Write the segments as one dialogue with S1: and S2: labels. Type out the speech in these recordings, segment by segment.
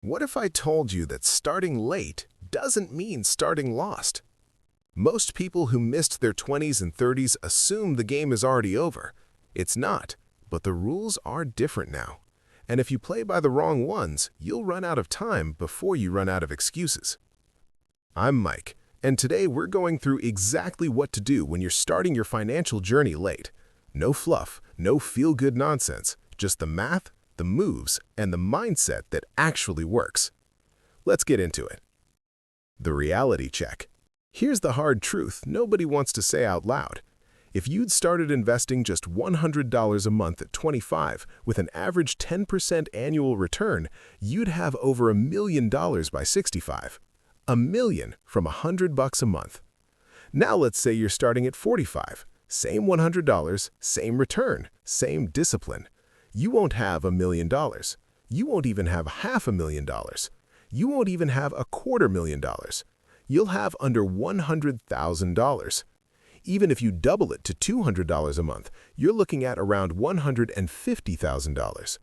S1: What if I told you that starting late doesn't mean starting lost? Most people who missed their 20s and 30s assume the game is already over. It's not, but the rules are different now. And if you play by the wrong ones, you'll run out of time before you run out of excuses. I'm Mike, and today we're going through exactly what to do when you're starting your financial journey late. No fluff, no feel-good nonsense, just the math, the moves, and the mindset that actually works. Let's get into it. The reality check. Here's the hard truth nobody wants to say out loud. If you'd started investing just $100 a month at 25 with an average 10% annual return, you'd have over $1 million by 65. $1 million from $100 a month. Now let's say you're starting at 45. Same $100, same return, same discipline. You won't have $1 million. You won't even have $500,000. You won't even have $250,000. You'll have under $100,000. Even if you double it to $200 a month, you're looking at around $150,000.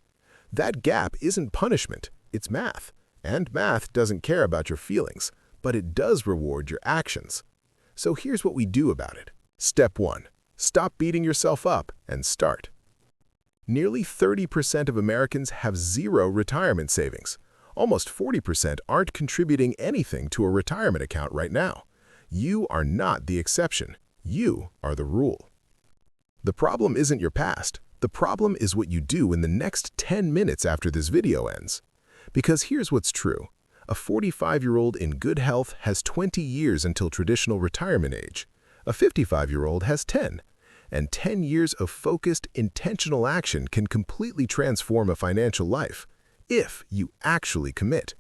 S1: That gap isn't punishment, it's math. And math doesn't care about your feelings, but it does reward your actions. So here's what we do about it. Step 1. Stop beating yourself up and start. Nearly 30% of Americans have zero retirement savings. Almost 40% aren't contributing anything to a retirement account right now. You are not the exception. You are the rule. The problem isn't your past. The problem is what you do in the next 10 minutes after this video ends. Because here's what's true. A 45-year-old in good health has 20 years until traditional retirement age. A 55-year-old has 10. And 10 years of focused, intentional action can completely transform a financial life, if you actually commit.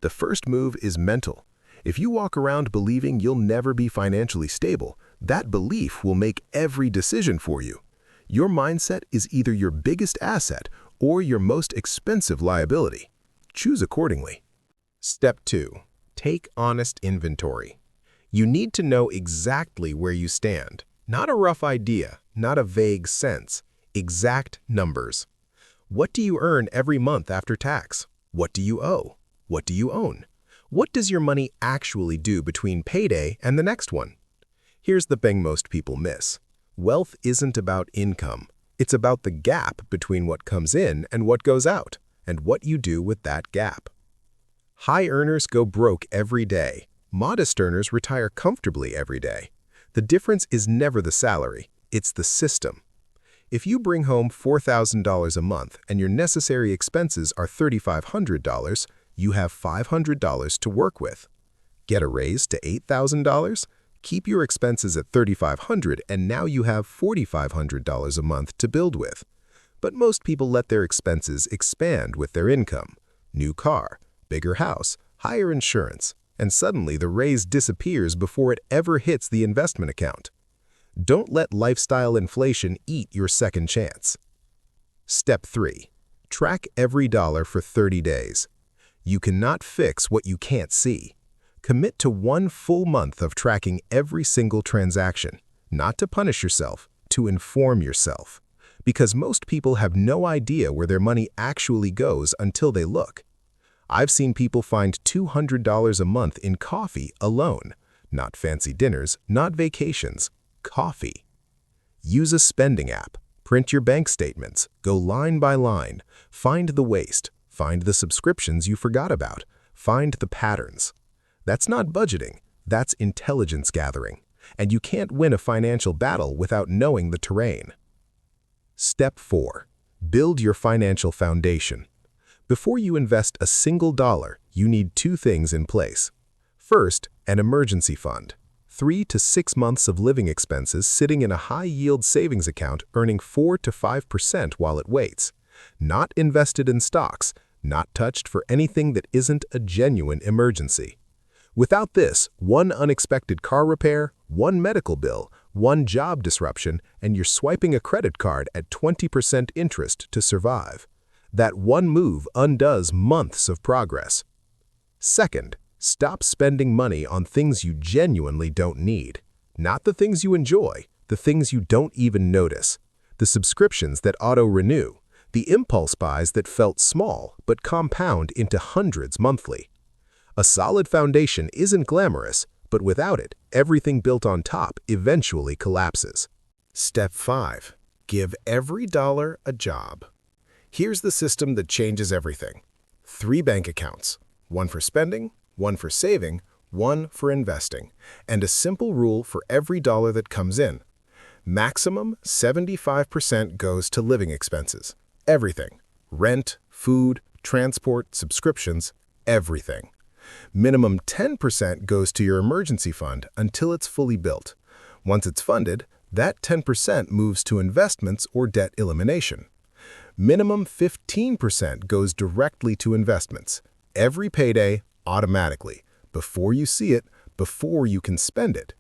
S1: The first move is mental. If you walk around believing you'll never be financially stable, that belief will make every decision for you. Your mindset is either your biggest asset or your most expensive liability. Choose accordingly. Step 2. Take honest inventory. You need to know exactly where you stand. Not a rough idea, not a vague sense. Exact numbers. What do you earn every month after tax? What do you owe? What do you own? What does your money actually do between payday and the next one? Here's the thing most people miss. Wealth isn't about income. It's about the gap between what comes in and what goes out, and what you do with that gap. High earners go broke every day. Modest earners retire comfortably every day. The difference is never the salary, it's the system. If you bring home $4,000 a month and your necessary expenses are $3,500, you have $500 to work with. Get a raise to $8,000? Keep your expenses at $3,500 and now you have $4,500 a month to build with. But most people let their expenses expand with their income. New car, bigger house, higher insurance, and suddenly the raise disappears before it ever hits the investment account. Don't let lifestyle inflation eat your second chance. Step 3. Track every dollar for 30 days. You cannot fix what you can't see. Commit to 1 full month of tracking every single transaction, not to punish yourself, to inform yourself. Because most people have no idea where their money actually goes until they look. I've seen people find $200 a month in coffee alone. Not fancy dinners, not vacations. Coffee. Use a spending app. Print your bank statements. Go line by line. Find the waste. Find the subscriptions you forgot about. Find the patterns. That's not budgeting. That's intelligence gathering. And you can't win a financial battle without knowing the terrain. Step 4. Build your financial foundation. Before you invest a single dollar, you need 2 things in place. First, an emergency fund. 3 to 6 months of living expenses sitting in a high-yield savings account earning 4 to 5% while it waits. Not invested in stocks, not touched for anything that isn't a genuine emergency. Without this, 1 unexpected car repair, 1 medical bill, 1 job disruption, and you're swiping a credit card at 20% interest to survive. That one move undoes months of progress. Second, stop spending money on things you genuinely don't need. Not the things you enjoy, the things you don't even notice. The subscriptions that auto-renew, The impulse buys that felt small but compound into hundreds monthly. A solid foundation isn't glamorous, but without it, everything built on top eventually collapses. Step 5. Give every dollar a job. Here's the system that changes everything. 3 bank accounts, one for spending, one for saving, one for investing, and a simple rule for every dollar that comes in. Maximum 75% goes to living expenses. Everything. Rent, food, transport, subscriptions, everything. Minimum 10% goes to your emergency fund until it's fully built. Once it's funded, that 10% moves to investments or debt elimination. Minimum 15% goes directly to investments. Every payday, automatically, before you see it, before you can spend it.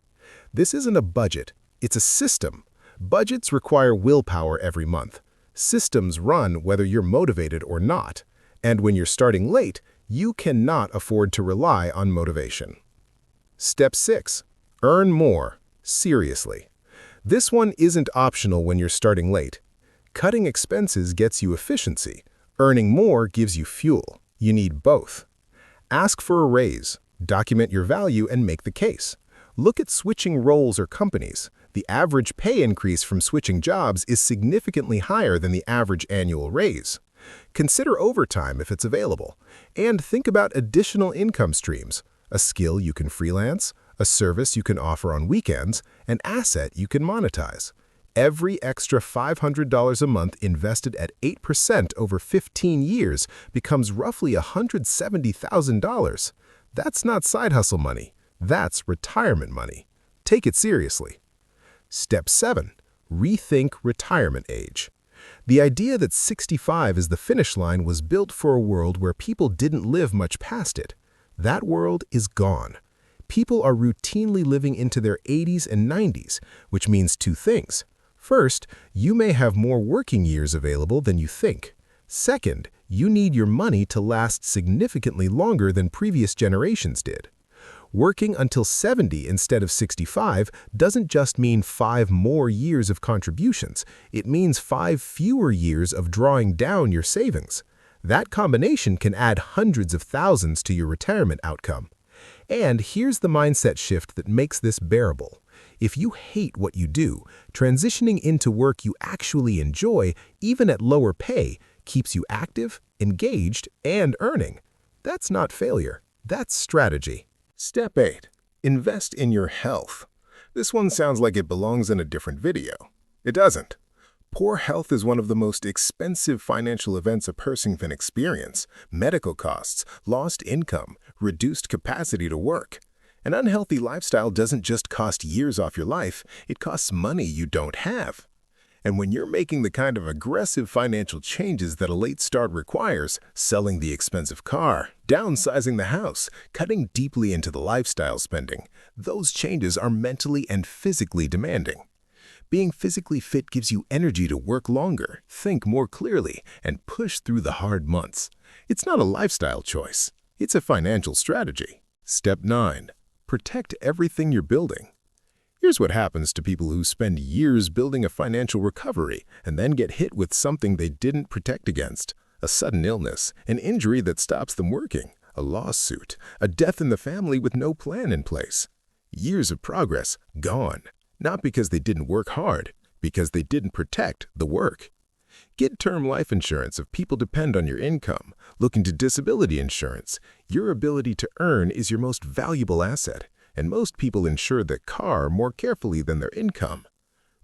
S1: This isn't a budget, it's a system. Budgets require willpower every month. Systems run whether you're motivated or not. And when you're starting late, you cannot afford to rely on motivation. Step 6. Earn more. Seriously. This one isn't optional when you're starting late. Cutting expenses gets you efficiency. Earning more gives you fuel. You need both. Ask for a raise. Document your value and make the case. Look at switching roles or companies. The average pay increase from switching jobs is significantly higher than the average annual raise. Consider overtime if it's available. And think about additional income streams, a skill you can freelance, a service you can offer on weekends, an asset you can monetize. Every extra $500 a month invested at 8% over 15 years becomes roughly $170,000. That's not side hustle money. That's retirement money. Take it seriously. Step 7. Rethink retirement age. The idea that 65 is the finish line was built for a world where people didn't live much past it. That world is gone. People are routinely living into their 80s and 90s, which means 2 things. First, you may have more working years available than you think. Second, you need your money to last significantly longer than previous generations did. Working until 70 instead of 65 doesn't just mean 5 more years of contributions. It means 5 fewer years of drawing down your savings. That combination can add hundreds of thousands to your retirement outcome. And here's the mindset shift that makes this bearable. If you hate what you do, transitioning into work you actually enjoy, even at lower pay, keeps you active, engaged, and earning. That's not failure. That's strategy. Step 8. Invest in your health. This one sounds like it belongs in a different video. It doesn't. Poor health is one of the most expensive financial events a person can experience. Medical costs, lost income, reduced capacity to work. An unhealthy lifestyle doesn't just cost years off your life, it costs money you don't have. And when you're making the kind of aggressive financial changes that a late start requires, selling the expensive car, downsizing the house, cutting deeply into the lifestyle spending, those changes are mentally and physically demanding. Being physically fit gives you energy to work longer, think more clearly, and push through the hard months. It's not a lifestyle choice. It's a financial strategy. Step 9. Protect everything you're building. Here's what happens to people who spend years building a financial recovery and then get hit with something they didn't protect against. A sudden illness, an injury that stops them working, a lawsuit, a death in the family with no plan in place. Years of progress gone, not because they didn't work hard, because they didn't protect the work. Get term life insurance if people depend on your income. Look into disability insurance. Your ability to earn is your most valuable asset, and most people insure their car more carefully than their income.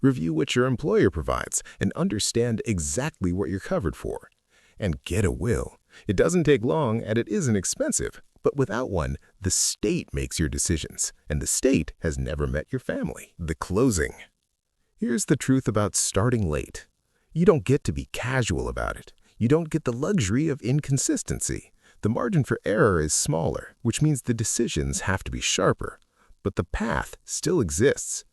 S1: Review what your employer provides and understand exactly what you're covered for. And get a will. It doesn't take long and it isn't expensive, but without one, the state makes your decisions, and the state has never met your family. The closing. Here's the truth about starting late. You don't get to be casual about it. You don't get the luxury of inconsistency. The margin for error is smaller, which means the decisions have to be sharper. But the path still exists.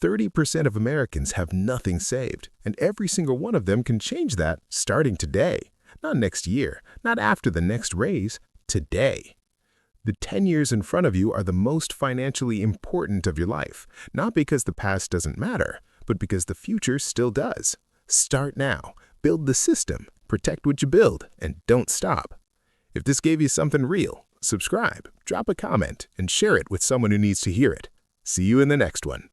S1: 30% of Americans have nothing saved, and every single one of them can change that starting today. Not next year, not after the next raise, today. The 10 years in front of you are the most financially important of your life, not because the past doesn't matter, but because the future still does. Start now. Build the system. protect what you build, and don't stop. If this gave you something real, subscribe, drop a comment, and share it with someone who needs to hear it. See you in the next one.